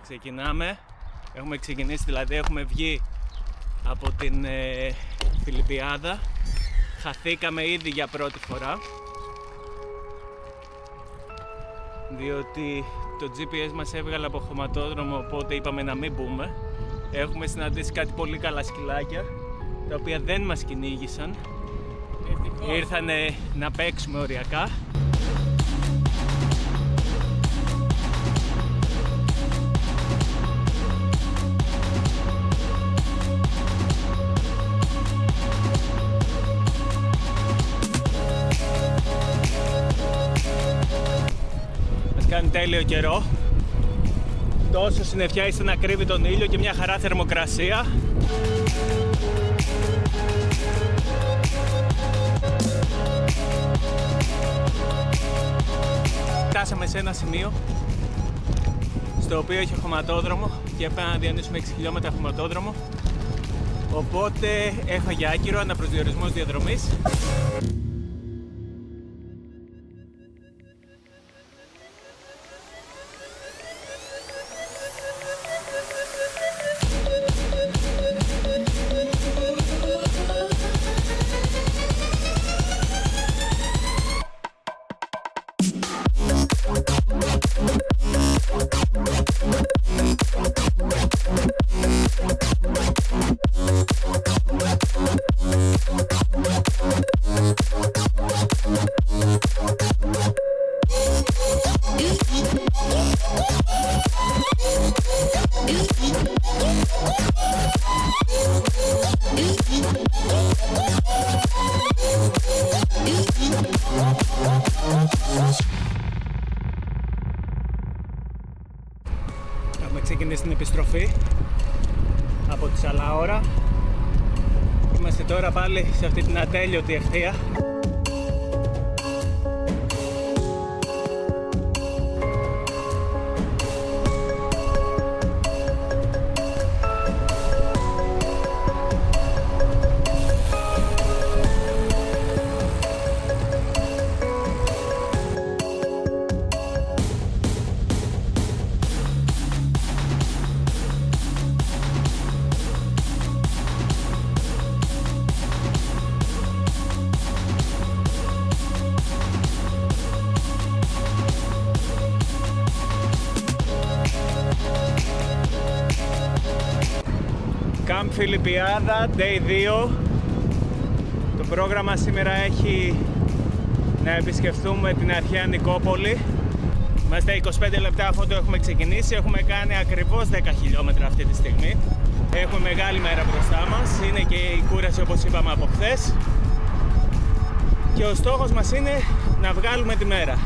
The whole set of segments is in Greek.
Ξεκινάμε. Έχουμε ξεκινήσει, δηλαδή έχουμε βγει από την Φιλιππιάδα. Χαθήκαμε ήδη για πρώτη φορά, διότι το GPS μας έβγαλε από χωματόδρομο, οπότε είπαμε να μην μπούμε. Έχουμε συναντήσει κάτι πολύ καλά σκυλάκια, τα οποία δεν μας κυνήγησαν. Ήρθανε να παίξουμε οριακά. Κάνει τέλειο καιρό. Τόσο συννεφιά είστε να κρύβει τον ήλιο και μια χαρά θερμοκρασία. Φτάσαμε σε ένα σημείο στο οποίο έχει χωματόδρομο και έπρεπε να διανύσουμε 6 χιλιόμετρα χωματόδρομο. Οπότε έφαγε άκυρο, αναπροσδιορισμός διαδρομής. Έχουμε ξεκινήσει την επιστροφή από τη Σαλαώρα. Είμαστε τώρα πάλι σε αυτή την ατέλειωτη ευθεία. Camp Φιλιππιάδα, Day 2. Το πρόγραμμα σήμερα έχει να επισκεφθούμε την αρχαία Νικόπολη. Είμαστε 25 λεπτά αφού το έχουμε ξεκινήσει. Έχουμε κάνει ακριβώς 10 χιλιόμετρα αυτή τη στιγμή. Έχουμε μεγάλη μέρα μπροστά μας. Είναι και η κούραση, όπως είπαμε, από χθες. Και ο στόχος μας είναι να βγάλουμε τη μέρα.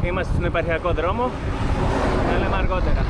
Είμαστε στον επαρχιακό δρόμο. Θα λέμε αργότερα.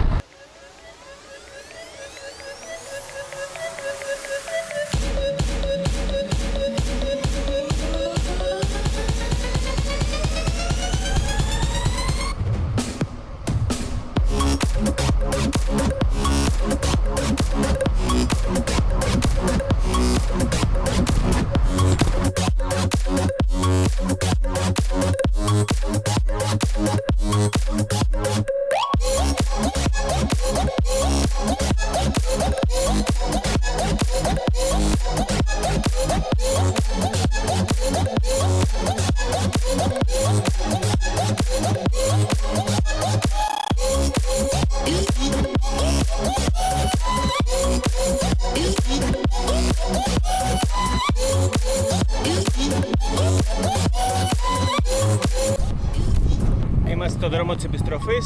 Είμαστε στον δρόμο της επιστροφής.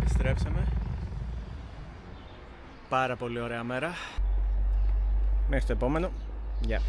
Επιστρέψαμε. Πάρα πολύ ωραία μέρα. Μέχρι το επόμενο. Γεια.